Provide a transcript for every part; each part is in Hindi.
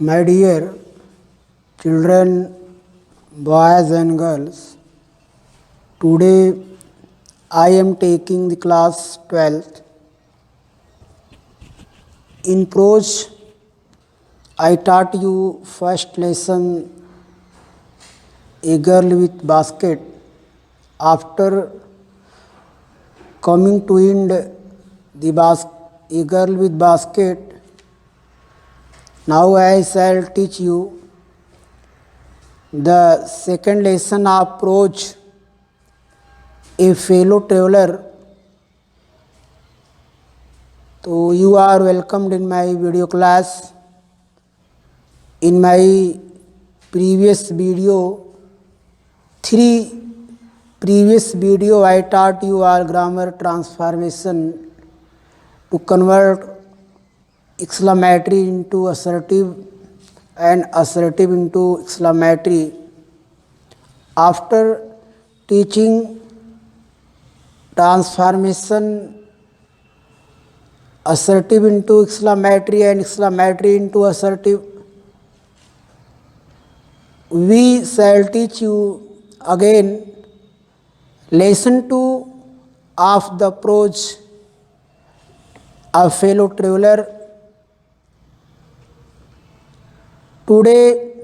My dear children, boys and girls, today I am taking the class 12th. In prose, I taught you first lesson, a girl with basket. After coming to end a girl with basket, now I shall teach you the second lesson of prose, a fellow traveler. So you are welcomed in my video class. In my previous video, three previous video I taught you all grammar transformation to convert exclamatory into assertive and assertive into exclamatory. After teaching transformation assertive into exclamatory and exclamatory into assertive, we shall teach you again lesson 2 of the prose, a fellow traveler. Today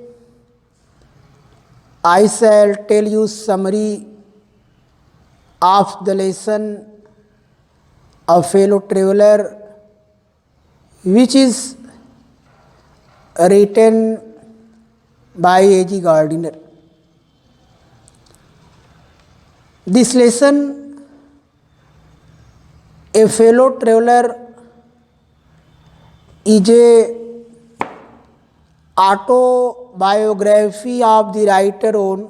I shall tell you summary of the lesson, a fellow traveler, which is written by A.G. Gardiner. This lesson, a fellow traveler, is a autobiography of the writer on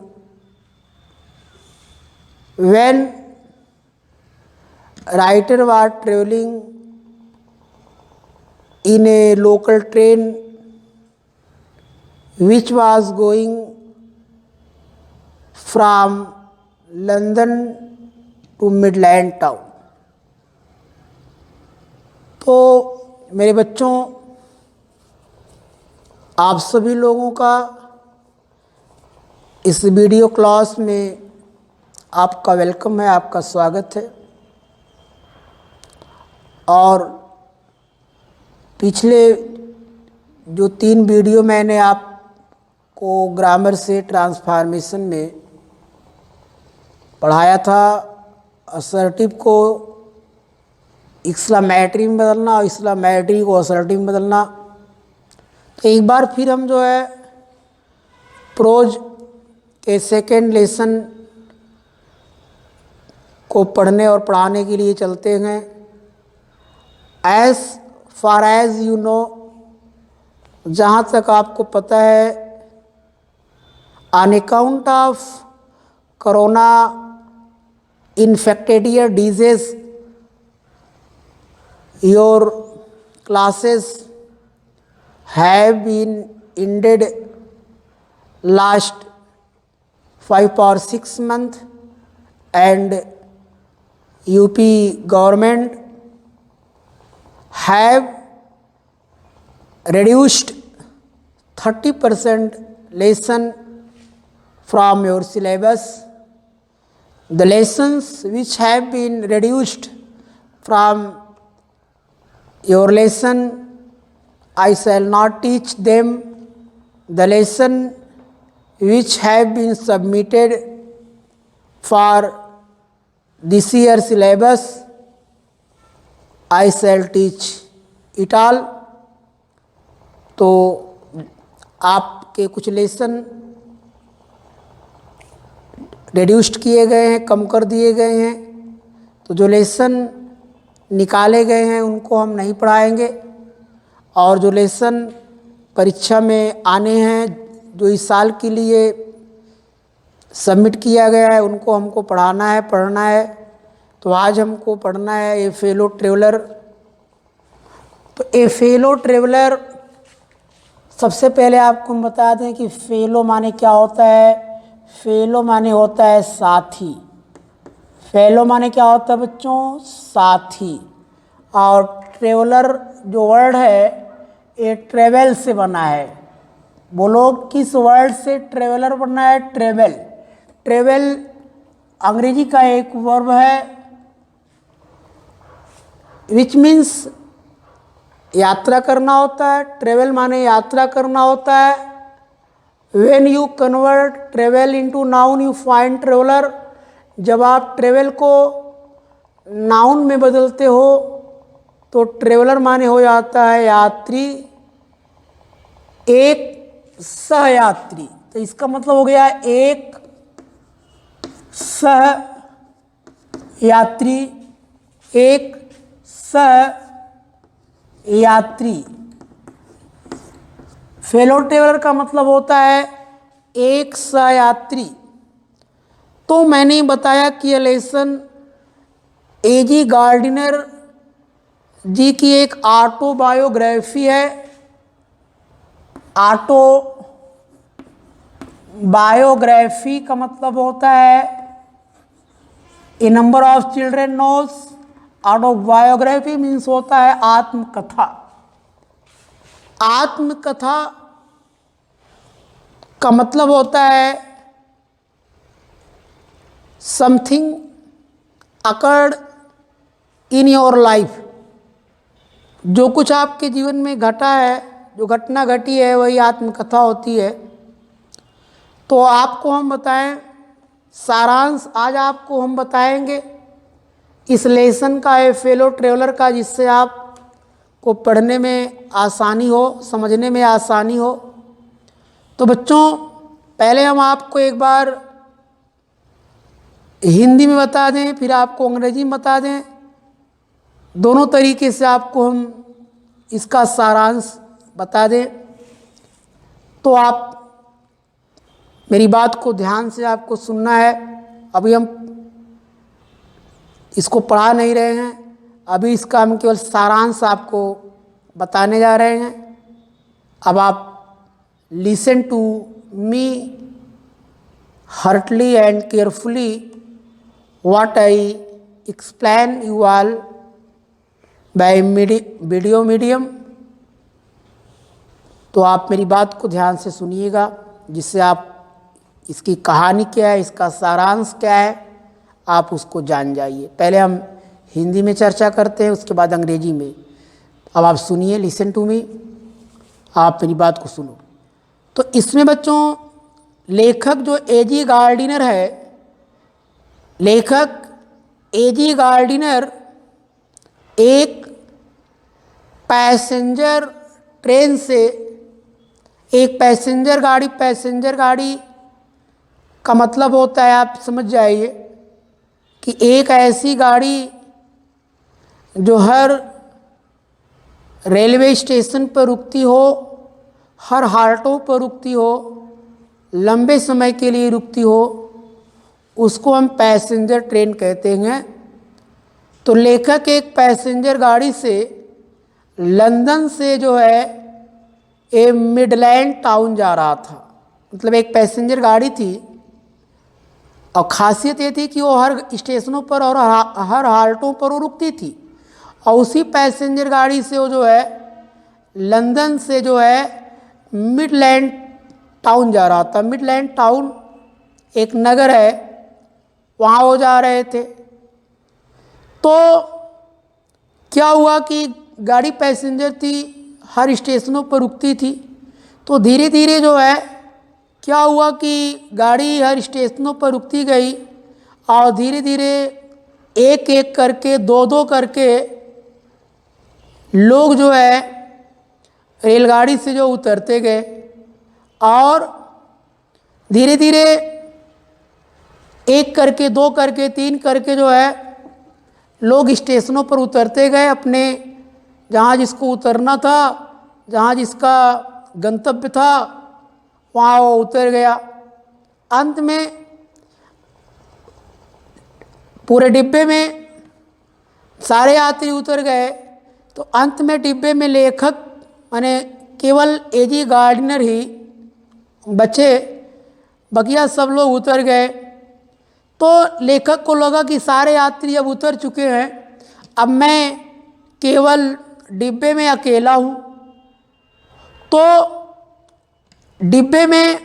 when writer was traveling in a local train which was going from London to Midland town. तो मेरे बच्चों, आप सभी लोगों का इस वीडियो क्लास में आपका वेलकम है, आपका स्वागत है। और पिछले जो 3 वीडियो मैंने आपको ग्रामर से ट्रांसफॉर्मेशन में पढ़ाया था, असर्टिव को एक्सक्लेमेटरी में बदलना और एक्सक्लेमेटरी को असर्टिव में बदलना। तो एक बार फिर हम जो है प्रोज के सेकेंड लेसन को पढ़ने और पढ़ाने के लिए चलते हैं। As far as you know, जहाँ तक आपको पता है, on account of corona infected disease, your classes have been ended last 5 or 6 months, and UP government have reduced 30% lesson from your syllabus. The lessons which have been reduced from your lesson, I shall not teach them. The lesson which have been submitted for this year's syllabus, I shall teach it all. तो आपके कुछ लेसन रिड्यूस्ड किए गए हैं, कम कर दिए गए हैं। तो जो लेसन निकाले गए हैं उनको हम नहीं पढ़ाएंगे, और जो लेसन परीक्षा में आने हैं, जो इस साल के लिए सबमिट किया गया है, उनको हमको पढ़ाना है, पढ़ना है। तो आज हमको पढ़ना है ए फेलो ट्रेवलर। तो ए फेलो ट्रेवलर, सबसे पहले आपको हम बता दें कि फेलो माने क्या होता है। फेलो माने होता है साथी। फेलो माने क्या होता है बच्चों? साथी। और ट्रेवलर जो वर्ड है ये ट्रेवल से बना है। बोलो किस वर्ड से ट्रेवलर बनना है? ट्रेवल। ट्रेवल अंग्रेजी का एक वर्ब है विच मीन्स यात्रा करना होता है। ट्रेवल माने यात्रा करना होता है। When you convert travel into noun you find traveller. जब आप ट्रेवल को नाउन में बदलते हो तो ट्रेवलर माने हो जाता है यात्री, एक सहयात्री। तो इसका मतलब हो गया एक सह यात्री, एक सह यात्री। फेलो ट्रेवलर का मतलब होता है एक सहयात्री। तो मैंने बताया कि यह लेसन एजी गार्डिनर जी की एक ऑटोबायोग्राफी है। ऑटोबायोग्राफी का मतलब होता है a number of children knows. Autobiography means होता है आत्मकथा। आत्मकथा का मतलब होता है something occurred in your life. जो कुछ आपके जीवन में घटा है, जो घटना घटी है, वही आत्मकथा होती है। तो आपको हम बताएं सारांश, आज आपको हम बताएंगे इस लेसन का, ए फेलो ट्रेवलर का, जिससे आप को पढ़ने में आसानी हो, समझने में आसानी हो। तो बच्चों पहले हम आपको एक बार हिंदी में बता दें, फिर आपको अंग्रेजी में बता दें। दोनों तरीके से आपको हम इसका सारांश बता दें। तो आप मेरी बात को ध्यान से आपको सुनना है। अभी हम इसको पढ़ा नहीं रहे हैं, अभी इसका हम केवल सारांश आपको बताने जा रहे हैं। अब आप listen to me heartily and carefully what I explain you all by video medium। तो आप मेरी बात को ध्यान से सुनिएगा, जिससे आप इसकी कहानी क्या है, इसका सारांश क्या है, आप उसको जान जाइए। पहले हम हिंदी में चर्चा करते हैं, उसके बाद अंग्रेजी में। अब आप सुनिए, लिसन टू मी, आप मेरी बात को सुनो। तो इसमें बच्चों लेखक जो एजी गार्डिनर है, लेखक एजी गार्डिनर एक पैसेंजर ट्रेन से, एक पैसेंजर गाड़ी का मतलब होता है, आप समझ जाइए कि एक ऐसी गाड़ी जो हर रेलवे स्टेशन पर रुकती हो, हर हाल्टों पर रुकती हो, लंबे समय के लिए रुकती हो, उसको हम पैसेंजर ट्रेन कहते हैं। तो लेखक एक पैसेंजर गाड़ी से लंदन से जो है ए मिडलैंड टाउन जा रहा था। मतलब एक पैसेंजर गाड़ी थी और ख़ासियत ये थी कि वो हर स्टेशनों पर और हर हाल्टों पर वो रुकती थी। और उसी पैसेंजर गाड़ी से वो जो है लंदन से जो है मिडलैंड टाउन जा रहा था। मिडलैंड टाउन एक नगर है, वहाँ वो जा रहे थे। तो क्या हुआ कि गाड़ी पैसेंजर थी, हर स्टेशनों पर रुकती थी। तो धीरे धीरे जो है क्या हुआ कि गाड़ी हर स्टेशनों पर रुकती गई और धीरे धीरे एक एक करके, दो दो करके लोग जो है रेलगाड़ी से जो उतरते गए और धीरे धीरे एक करके, दो करके, तीन करके जो है लोग स्टेशनों पर उतरते गए। अपने जहाँ जिसको उतरना था, जहाँ जिसका गंतव्य था, वहाँ वो उतर गया। अंत में पूरे डिब्बे में सारे यात्री उतर गए। तो अंत में डिब्बे में लेखक माने केवल एजी गार्डिनर ही बचे, बकिया सब लोग उतर गए। तो लेखक को लगा कि सारे यात्री अब उतर चुके हैं, अब मैं केवल डिब्बे में अकेला हूँ। तो डिब्बे में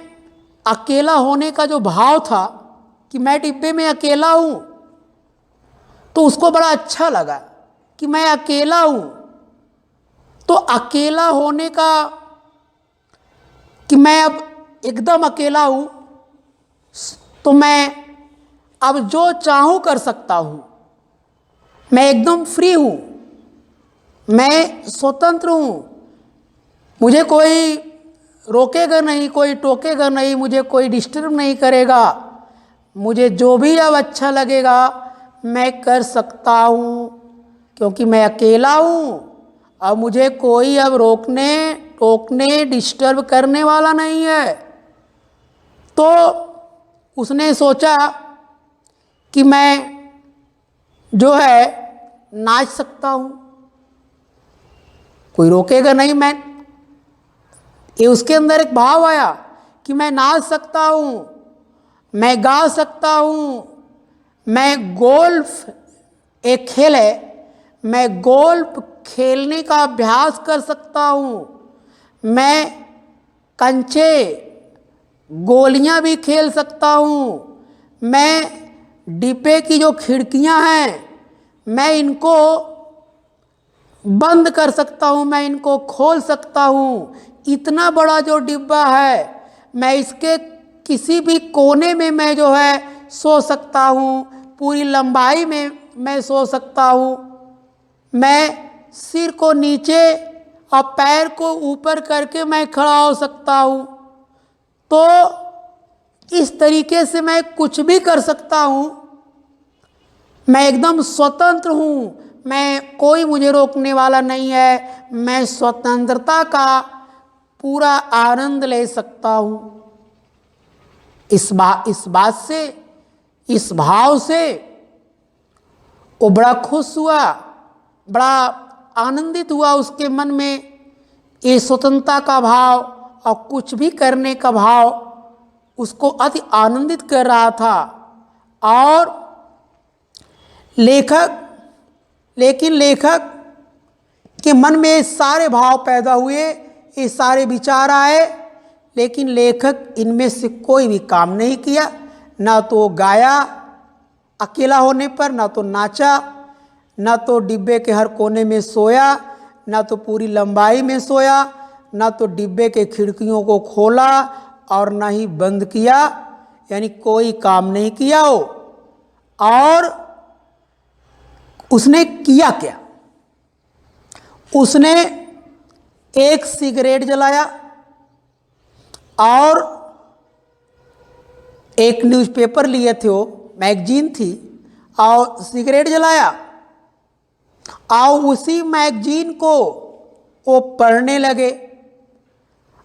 अकेला होने का जो भाव था कि मैं डिब्बे में अकेला हूँ, तो उसको बड़ा अच्छा लगा कि मैं अकेला हूँ। तो अकेला होने का कि मैं अब एकदम अकेला हूँ, तो मैं अब जो चाहूँ कर सकता हूँ, मैं एकदम फ्री हूँ, मैं स्वतंत्र हूँ, मुझे कोई रोकेगा नहीं, कोई टोकेगा नहीं, मुझे कोई डिस्टर्ब नहीं करेगा, मुझे जो भी अब अच्छा लगेगा मैं कर सकता हूँ, क्योंकि मैं अकेला हूँ। अब मुझे कोई अब रोकने टोकने डिस्टर्ब करने वाला नहीं है। तो उसने सोचा कि मैं जो है नाच सकता हूँ, कोई रोकेगा नहीं। ये उसके अंदर एक भाव आया कि मैं नाच सकता हूँ, मैं गा सकता हूँ, मैं गोल्फ एक खेल है, मैं गोल्फ खेलने का अभ्यास कर सकता हूँ, मैं कंचे गोलियां भी खेल सकता हूँ, मैं डिब्बे की जो खिड़कियां हैं मैं इनको बंद कर सकता हूँ, मैं इनको खोल सकता हूँ। इतना बड़ा जो डिब्बा है मैं इसके किसी भी कोने में मैं जो है सो सकता हूँ, पूरी लंबाई में मैं सो सकता हूँ, मैं सिर को नीचे और पैर को ऊपर करके मैं खड़ा हो सकता हूँ। तो इस तरीके से मैं कुछ भी कर सकता हूँ, मैं एकदम स्वतंत्र हूँ, मैं कोई मुझे रोकने वाला नहीं है, मैं स्वतंत्रता का पूरा आनंद ले सकता हूँ। इस बात से, इस भाव से वो बड़ा खुश हुआ, बड़ा आनंदित हुआ। उसके मन में ये स्वतंत्रता का भाव और कुछ भी करने का भाव उसको अति आनंदित कर रहा था। और लेखक के मन में ये सारे भाव पैदा हुए, ये सारे विचार आए, लेकिन लेखक इनमें से कोई भी काम नहीं किया। ना तो गाया अकेला होने पर, ना तो नाचा, ना तो डिब्बे के हर कोने में सोया, ना तो पूरी लंबाई में सोया, ना तो डिब्बे के खिड़कियों को खोला और ना ही बंद किया, यानी कोई काम नहीं किया हो। और उसने किया क्या? उसने एक सिगरेट जलाया और एक न्यूज़पेपर लिए थे, वो मैगजीन थी, और सिगरेट जलाया और उसी मैगजीन को वो पढ़ने लगे।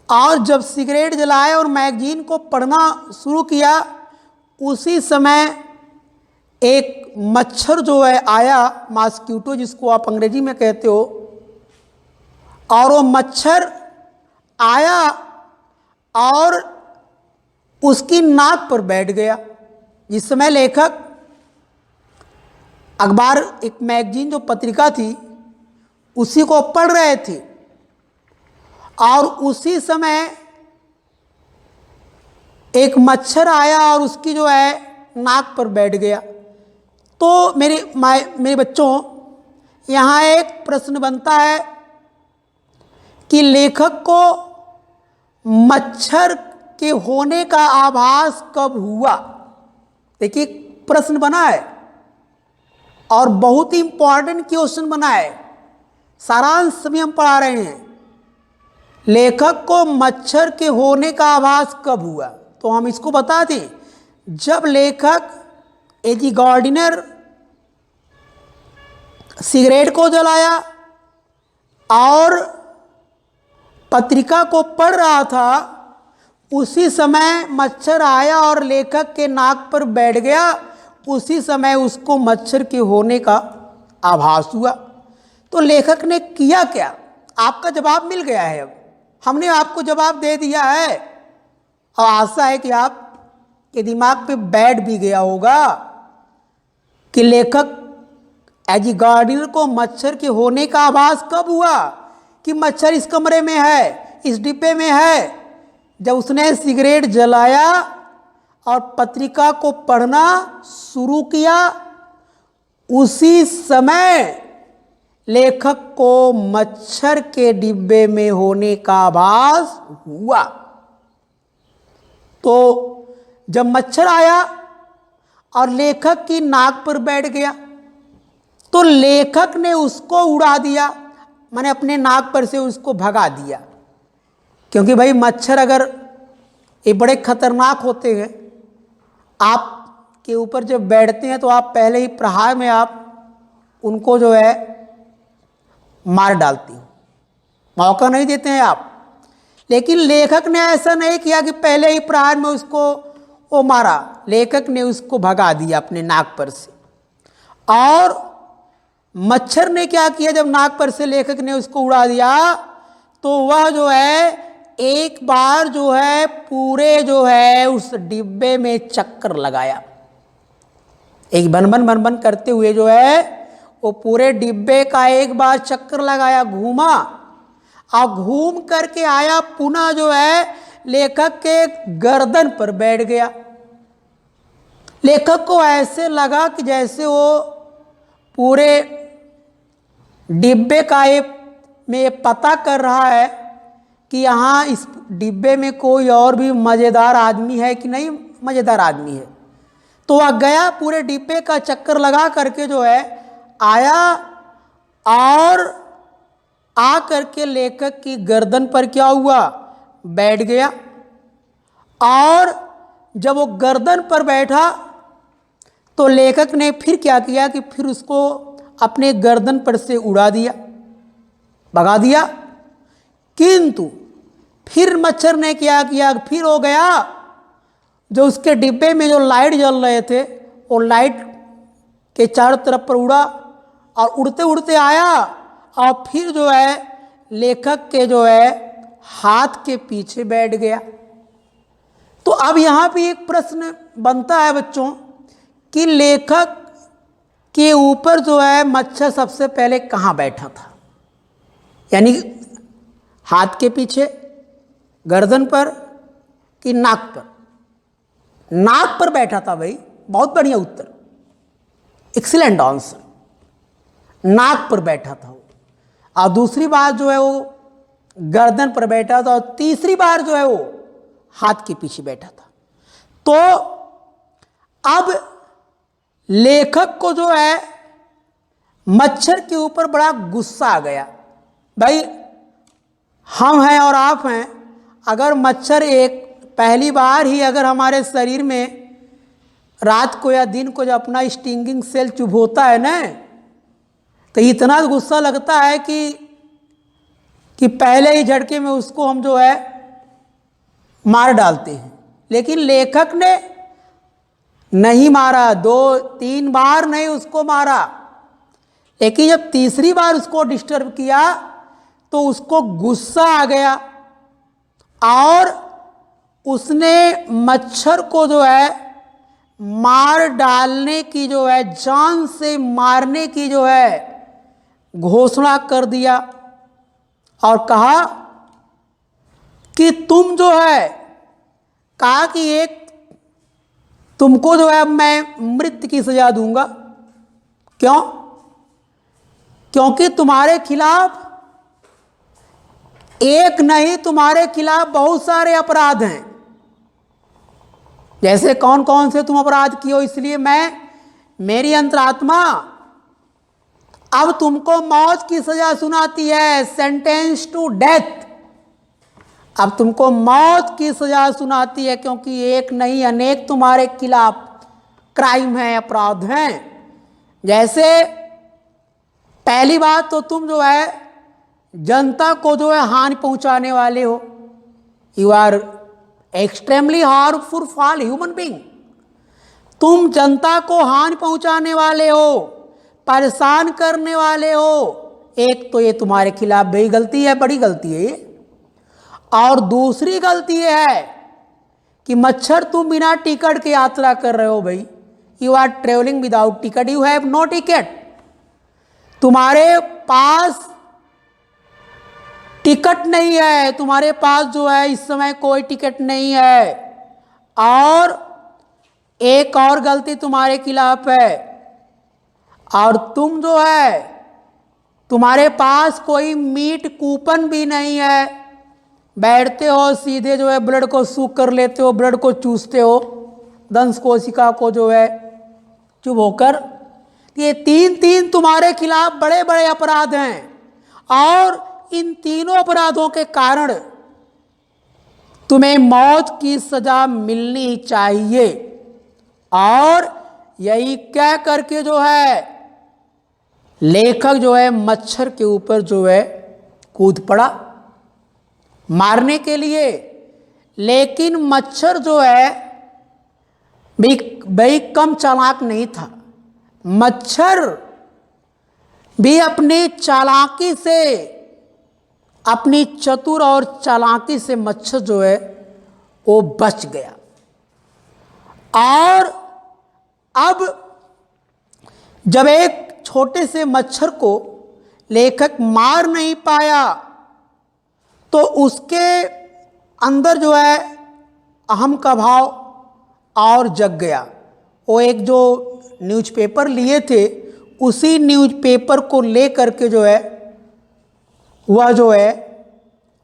और जब सिगरेट जलाए और मैगजीन को पढ़ना शुरू किया, उसी समय एक मच्छर जो है आया, मॉस्किटो जिसको आप अंग्रेजी में कहते हो, और वो मच्छर आया और उसकी नाक पर बैठ गया। जिस समय लेखक अखबार, एक मैगजीन जो पत्रिका थी, उसी को पढ़ रहे थे, और उसी समय एक मच्छर आया और उसकी जो है नाक पर बैठ गया। तो मेरे बच्चों, यहाँ एक प्रश्न बनता है कि लेखक को मच्छर के होने का आभास कब हुआ? देखिए, प्रश्न बना है और बहुत ही इंपॉर्टेंट क्वेश्चन बना है। सारांश भी हम पढ़ा रहे हैं। लेखक को मच्छर के होने का आभास कब हुआ? तो हम इसको बता दें, जब लेखक एजी गार्डिनर सिगरेट को जलाया और पत्रिका को पढ़ रहा था, उसी समय मच्छर आया और लेखक के नाक पर बैठ गया। उसी समय उसको मच्छर के होने का आभास हुआ। तो लेखक ने किया क्या? आपका जवाब मिल गया है। अब हमने आपको जवाब दे दिया है और आशा है कि आपके दिमाग पे बैठ भी गया होगा कि लेखक एजी गार्डिनर को मच्छर के होने का आभास कब हुआ, कि मच्छर इस कमरे में है, इस डिब्बे में है, जब उसने सिगरेट जलाया और पत्रिका को पढ़ना शुरू किया, उसी समय लेखक को मच्छर के डिब्बे में होने का आभास हुआ। तो जब मच्छर आया और लेखक की नाक पर बैठ गया, तो लेखक ने उसको उड़ा दिया, माने अपने नाक पर से उसको भगा दिया। क्योंकि भाई मच्छर अगर ये बड़े खतरनाक होते हैं, आपके ऊपर जब बैठते हैं तो आप पहले ही प्रहार में आप उनको जो है मार डालती हो, मौका नहीं देते हैं आप। लेकिन लेखक ने ऐसा नहीं किया कि पहले ही प्रहार में उसको वो मारा, लेखक ने उसको भगा दिया अपने नाक पर से। और मच्छर ने क्या किया, जब नाक पर से लेखक ने उसको उड़ा दिया तो वह जो है एक बार जो है पूरे जो है उस डिब्बे में चक्कर लगाया, एक बन बन बन बन करते हुए जो है वो पूरे डिब्बे का एक बार चक्कर लगाया, घूमा और घूम करके आया, पुनः जो है लेखक के गर्दन पर बैठ गया। लेखक को ऐसे लगा कि जैसे वो पूरे डिब्बे का में पता कर रहा है कि यहाँ इस डिब्बे में कोई और भी मज़ेदार आदमी है कि नहीं मज़ेदार आदमी है। तो वह गया, पूरे डिब्बे का चक्कर लगा करके जो है आया और आ करके लेखक की गर्दन पर क्या हुआ, बैठ गया। और जब वो गर्दन पर बैठा तो लेखक ने फिर क्या किया कि फिर उसको अपने गर्दन पर से उड़ा दिया, भगा दिया। किंतु फिर मच्छर ने क्या किया, फिर हो गया जो उसके डिब्बे में जो लाइट जल रहे थे वो लाइट के चारों तरफ पर उड़ा और उड़ते उड़ते आया और फिर जो है लेखक के जो है हाथ के पीछे बैठ गया। तो अब यहाँ पे एक प्रश्न बनता है बच्चों कि लेखक के ऊपर जो है मच्छर सबसे पहले कहाँ बैठा था, यानी हाथ के पीछे, गर्दन पर कि नाक पर? नाक पर बैठा था भाई, बहुत बढ़िया उत्तर, एक्सीलेंट आंसर, नाक पर बैठा था वो। और दूसरी बार जो है वो गर्दन पर बैठा था और तीसरी बार जो है वो हाथ के पीछे बैठा था। तो अब लेखक को जो है मच्छर के ऊपर बड़ा गुस्सा आ गया। भाई हम हैं और आप हैं, अगर मच्छर एक पहली बार ही अगर हमारे शरीर में रात को या दिन को जब अपना स्टिंगिंग सेल चुभोता है ना, तो इतना गुस्सा लगता है कि पहले ही झटके में उसको हम जो है मार डालते हैं। लेकिन लेखक ने नहीं मारा, 2-3 बार नहीं उसको मारा, लेकिन जब तीसरी बार उसको डिस्टर्ब किया तो उसको गुस्सा आ गया और उसने मच्छर को जो है मार डालने की जो है, जान से मारने की जो है घोषणा कर दिया और कहा कि तुम जो है, कहा कि एक तुमको जो है मैं मृत्यु की सजा दूंगा। क्यों? क्योंकि तुम्हारे खिलाफ एक नहीं, तुम्हारे खिलाफ बहुत सारे अपराध हैं। जैसे कौन कौन से तुम अपराध किए हो, इसलिए मेरी अंतरात्मा अब तुमको मौत की सजा सुनाती है, सेंटेंस टू डेथ। अब तुमको मौत की सजा सुनाती है, क्योंकि एक नहीं अनेक तुम्हारे खिलाफ क्राइम है, अपराध हैं। जैसे पहली बात तो तुम जो है जनता को जो है हानि पहुंचाने वाले हो, you are extremely harmful for human being. तुम जनता को हानि पहुंचाने वाले हो, परेशान करने वाले हो। एक तो ये तुम्हारे खिलाफ बड़ी गलती है, बड़ी गलती है ये। और दूसरी गलती ये है कि मच्छर तुम बिना टिकट के यात्रा कर रहे हो भाई, you are travelling without ticket, you have no ticket. तुम्हारे पास टिकट नहीं है तुम्हारे पास, जो है इस समय कोई टिकट नहीं है। और एक और गलती तुम्हारे खिलाफ है, और तुम जो है तुम्हारे पास कोई मीट कूपन भी नहीं है। बैठते हो सीधे जो है ब्लड को सूख कर लेते हो, ब्लड को चूसते हो, दंश कोशिका को जो है चुप होकर। ये तीन तुम्हारे खिलाफ बड़े बड़े अपराध हैं, और इन तीनों अपराधों के कारण तुम्हें मौत की सजा मिलनी चाहिए। और यही कह करके जो है लेखक जो है मच्छर के ऊपर जो है कूद पड़ा मारने के लिए। लेकिन मच्छर जो है भाई कम चालाक नहीं था। मच्छर भी अपनी चालाकी से, अपनी चतुर और चालाकी से मच्छर जो है वो बच गया। और अब जब एक छोटे से मच्छर को लेखक मार नहीं पाया, तो उसके अंदर जो है अहम का भाव और जग गया। वो एक जो न्यूज़पेपर लिए थे, उसी न्यूज़पेपर को ले करके जो है वह जो है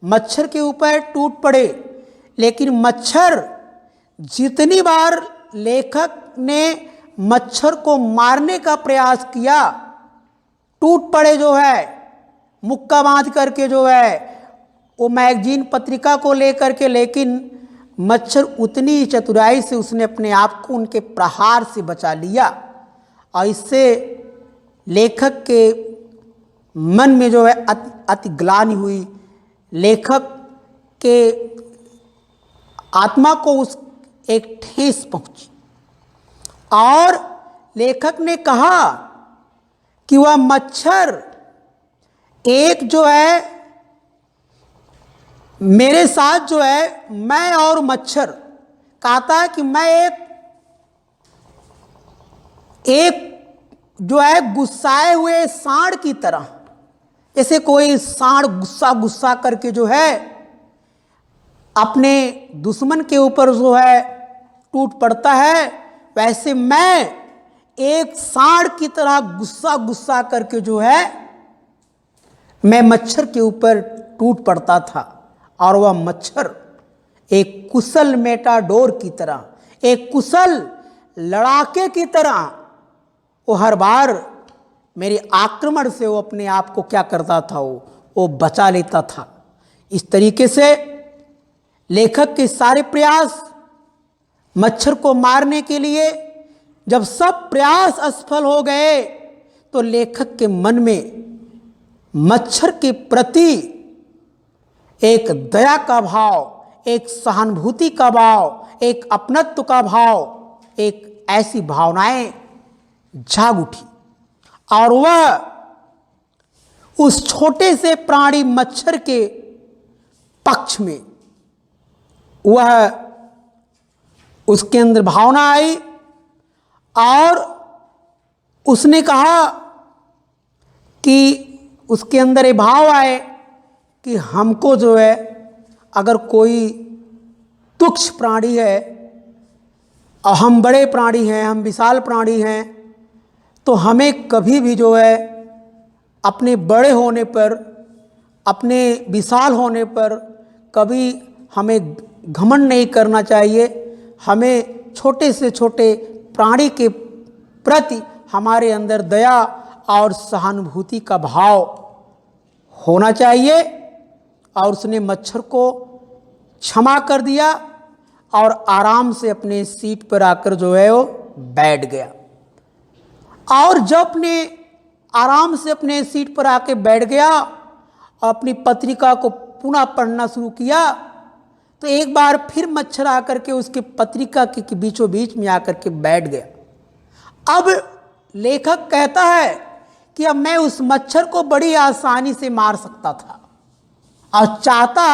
मच्छर के ऊपर टूट पड़े। लेकिन मच्छर जितनी बार लेखक ने मच्छर को मारने का प्रयास किया, टूट पड़े जो है मुक्का बांध करके जो है वो मैगजीन पत्रिका को लेकर के। लेकिन मच्छर उतनी चतुराई से उसने अपने आप को उनके प्रहार से बचा लिया, और इससे लेखक के मन में जो है अति ग्लानि हुई। लेखक के आत्मा को उस एक ठेस पहुंची, और लेखक ने कहा कि वह मच्छर एक जो है मेरे साथ जो है, मैं और मच्छर, कहता है कि मैं एक जो है गुस्साए हुए सांड की तरह, जैसे कोई सांड गुस्सा करके जो है अपने दुश्मन के ऊपर जो है टूट पड़ता है, वैसे मैं एक सांड की तरह गुस्सा करके जो है मैं मच्छर के ऊपर टूट पड़ता था। और वह मच्छर एक कुशल मेटाडोर की तरह, एक कुशल लड़ाके की तरह, वो हर बार मेरे आक्रमण से वो अपने आप को क्या करता था, वो बचा लेता था। इस तरीके से लेखक के सारे प्रयास मच्छर को मारने के लिए, जब सब प्रयास असफल हो गए, तो लेखक के मन में मच्छर के प्रति एक दया का भाव, एक सहानुभूति का भाव, एक अपनत्व का भाव, एक ऐसी भावनाएं जाग उठी। और वह उस छोटे से प्राणी मच्छर के पक्ष में वह उसके अंदर भावना आई, और उसने कहा कि उसके अंदर ये भाव आए कि हमको जो है अगर कोई तुच्छ प्राणी है, और हम बड़े प्राणी हैं, हम विशाल प्राणी हैं, तो हमें कभी भी जो है अपने बड़े होने पर, अपने विशाल होने पर कभी हमें घमंड नहीं करना चाहिए। हमें छोटे से छोटे प्राणी के प्रति हमारे अंदर दया और सहानुभूति का भाव होना चाहिए। और उसने मच्छर को क्षमा कर दिया और आराम से अपने सीट पर आकर जो है वो बैठ गया। और जब अपने आराम से अपने सीट पर आके बैठ गया और अपनी पत्रिका को पुनः पढ़ना शुरू किया, तो एक बार फिर मच्छर आकर के उसके पत्रिका के बीचों बीच में आकर के बैठ गया। अब लेखक कहता है कि अब मैं उस मच्छर को बड़ी आसानी से मार सकता था, और चाहता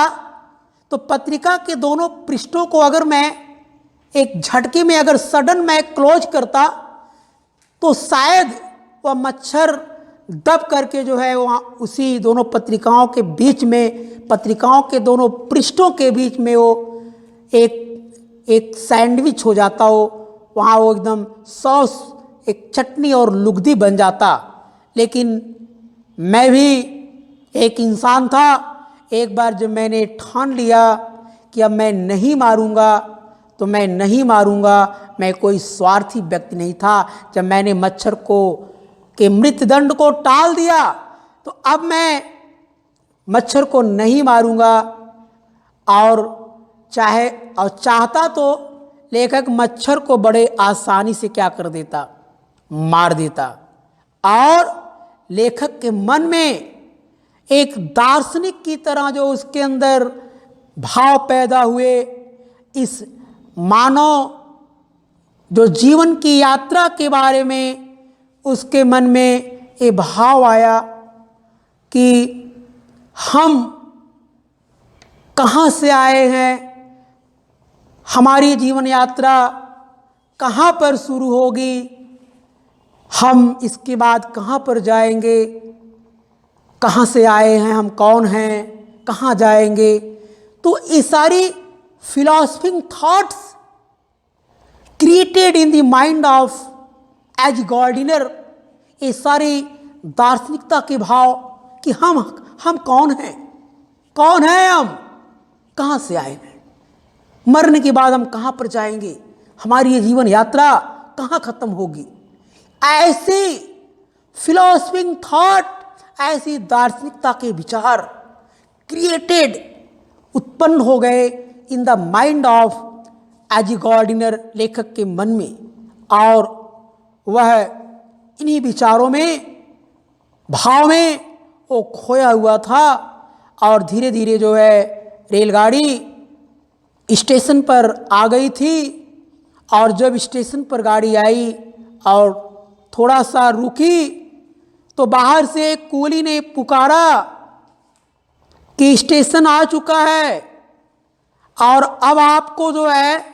तो पत्रिका के दोनों पृष्ठों को अगर मैं एक झटके में अगर सडन मैं क्लोज करता, तो शायद वह मच्छर दब करके जो है वहाँ उसी दोनों पत्रिकाओं के बीच में, पत्रिकाओं के दोनों पृष्ठों के बीच में वो एक सैंडविच हो जाता हो, वहाँ वो एकदम सॉस, एक चटनी और लुगदी बन जाता। लेकिन मैं भी एक इंसान था। एक बार जब मैंने ठान लिया कि अब मैं नहीं मारूंगा तो मैं नहीं मारूंगा, मैं कोई स्वार्थी व्यक्ति नहीं था। जब मैंने मच्छर के मृत्युदंड को टाल दिया तो अब मैं मच्छर को नहीं मारूंगा। और चाहता तो लेखक मच्छर को बड़े आसानी से क्या कर देता, मार देता। और लेखक के मन में एक दार्शनिक की तरह जो उसके अंदर भाव पैदा हुए, इस मानव जो जीवन की यात्रा के बारे में उसके मन में ये भाव आया कि हम कहाँ से आए हैं, हमारी जीवन यात्रा कहाँ पर शुरू होगी, हम इसके बाद कहाँ पर जाएंगे, कहाँ से आए हैं, हम कौन हैं, कहाँ जाएंगे। तो ये सारी philosophing thoughts created in the mind of A G Gardiner, ये सारी दार्शनिकता के भाव कि हम कौन हैं, कौन हैं हम, कहाँ से आए हैं, मरने के बाद हम कहाँ पर जाएंगे, हमारी ये जीवन यात्रा कहाँ खत्म होगी। ऐसी फिलॉसफिंग थॉट, ऐसी दार्शनिकता के विचार क्रिएटेड, उत्पन्न हो गए in the mind of A G Gardiner, लेखक के मन में। और वह इन्हीं विचारों में, भाव में वो खोया हुआ था। और धीरे धीरे जो है रेलगाड़ी स्टेशन पर आ गई थी। और जब स्टेशन पर गाड़ी आई और थोड़ा सा रुकी तो बाहर से एक कूली ने पुकारा कि स्टेशन आ चुका है और अब आपको जो है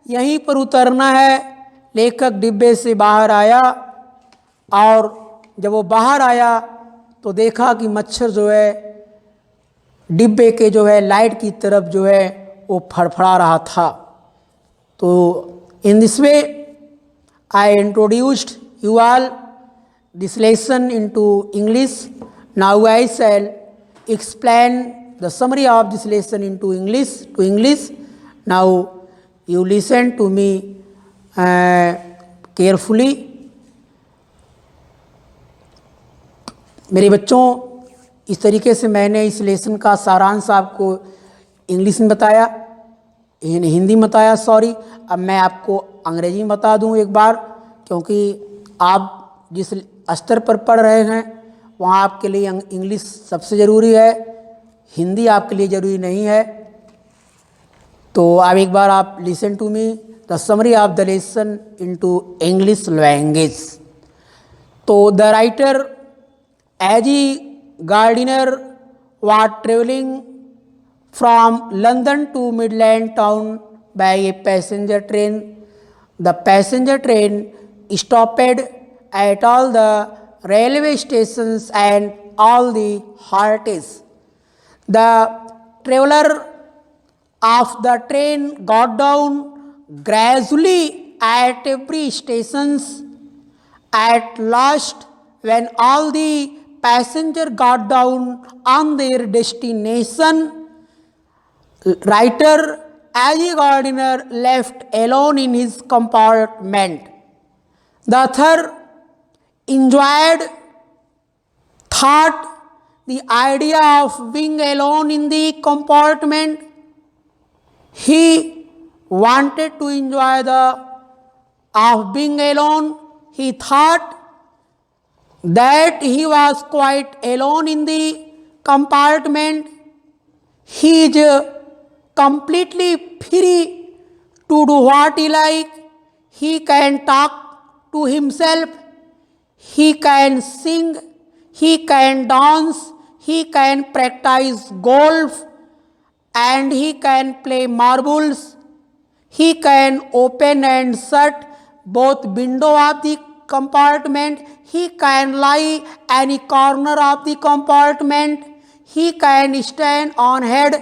यहीं पर उतरना है। लेखक डिब्बे से बाहर आया और जब वो बाहर आया तो देखा कि मच्छर जो है डिब्बे के जो है लाइट की तरफ जो है वो फड़फड़ा रहा था। तो in this way I introduced you all this lesson into English. Now I shall explain the summary of this lesson into English. Now you listen to me carefully. मेरे बच्चों, इस तरीके से मैंने इस लेसन का सारांश आपको इंग्लिश में बताया, हिंदी में बताया, सॉरी। अब मैं आपको अंग्रेजी में बता दूं एक बार, क्योंकि आप जिस स्तर पर पढ़ रहे हैं वहाँ आपके लिए इंग्लिश सबसे ज़रूरी है, हिंदी आपके लिए ज़रूरी नहीं है। तो अब एक बार आप listen to me the summary of the lesson into English language. तो the writer A G E Gardiner was travelling from London to Midland town by a passenger train. The passenger train stopped at all the railway stations and all the halts. The traveler of the train got down gradually at every stations. At last, when all the passengers got down on their destination, writer as a gardener left alone in his compartment. The author enjoyed, thought the idea of being alone in the compartment. He wanted to enjoy the of being alone. He thought that he was quite alone in the compartment. He is completely free to do what he like. He can talk to himself, he can sing, he can dance, he can practice golf, and he can play marbles. He can open and shut both windows of the compartment, he can lie any corner of the compartment, he can stand on head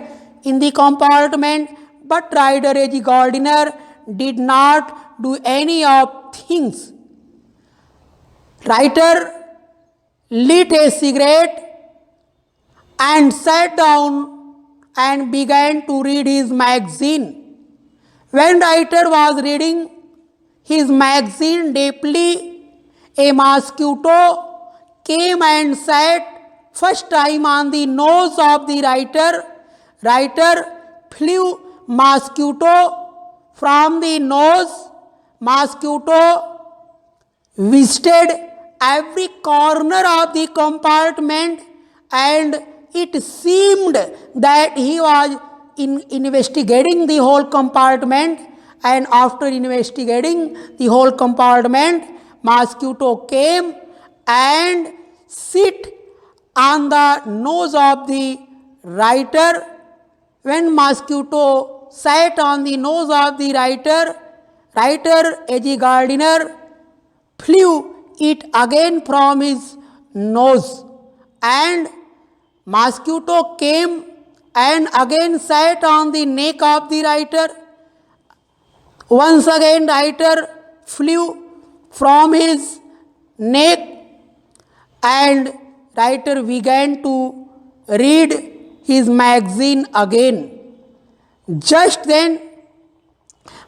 in the compartment, but rider A.G. Gardiner did not do any of things. Writer lit a cigarette and sat down and began to read his magazine. When writer was reading his magazine deeply, a mosquito came and sat first time on the nose of the writer. Writer flew mosquito from the nose. Mosquito visited every corner of the compartment, and it seemed that he was investigating the whole compartment, and after investigating the whole compartment, mosquito came and sit on the nose of the writer. When mosquito sat on the nose of the writer, writer A.G. Gardiner flew it again from his nose, and mosquito came and again sat on the neck of the writer. Once again writer flew from his neck, and writer began to read his magazine again. Just then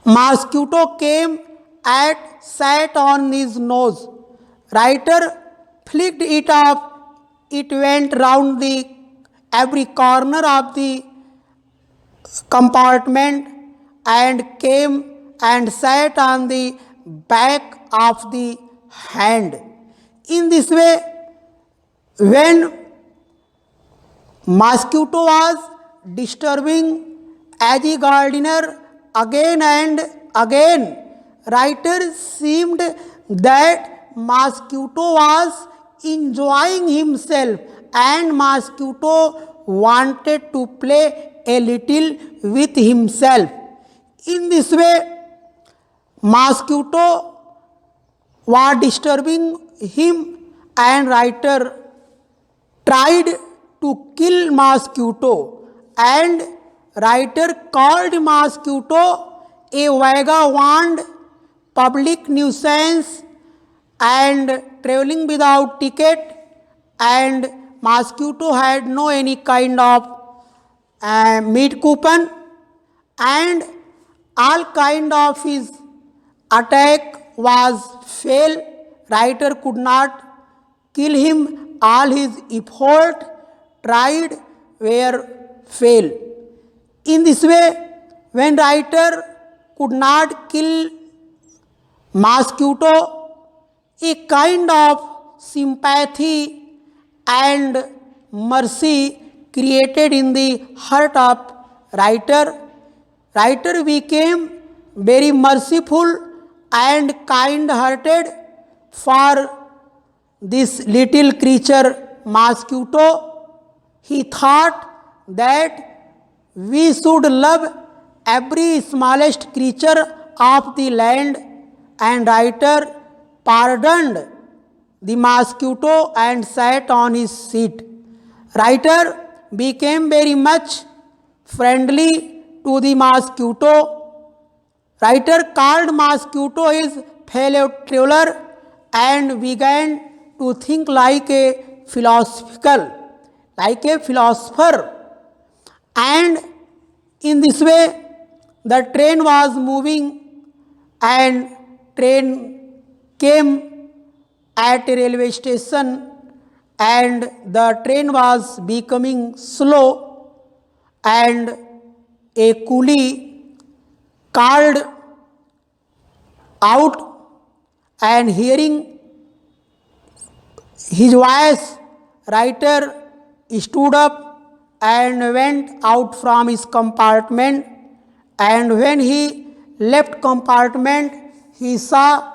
mosquito came and sat on his nose. Writer flicked it off. It went round the every corner of the compartment and came and sat on the back of the hand. In this way, when mosquito was disturbing A.G. Gardiner again and again, writer seemed that mosquito was enjoying himself, and mosquito wanted to play a little with himself. In this way, mosquito was disturbing him, and writer tried to kill mosquito, and writer called mosquito a vagabond, public nuisance, and traveling without ticket, and mosquito had no any kind of meat coupon, and all kind of his attack was fail. Writer could not kill him. All his effort tried were fail. In this way, when writer could not kill mosquito, a kind of sympathy and mercy created in the heart of writer. Writer became very merciful and kind-hearted for this little creature mosquito. He thought that we should love every smallest creature of the land, and writer pardoned the mosquito and sat on his seat. Writer became very much friendly to the mosquito. Writer called mosquito his fellow traveler and began to think like a philosopher. And in this way, the train was moving, and train came at a railway station, and the train was becoming slow, and a coolie called out, and hearing his voice, writer stood up and went out from his compartment, and when he left compartment, he saw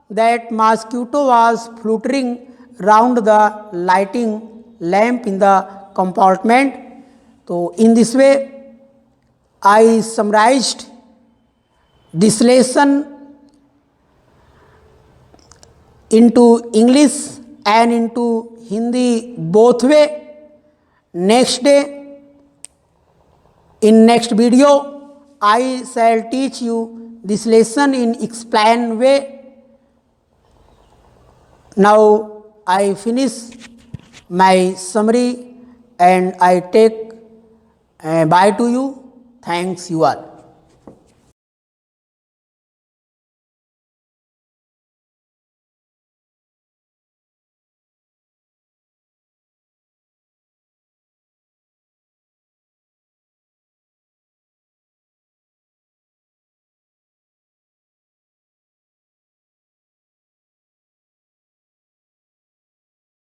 that mosquito was fluttering round the lighting lamp in the compartment. So in this way, I summarized this lesson into English and into Hindi both way. Next day, in next video, I shall teach you this lesson in explained way. Now I finish my summary and I take bye to you. Thanks you all.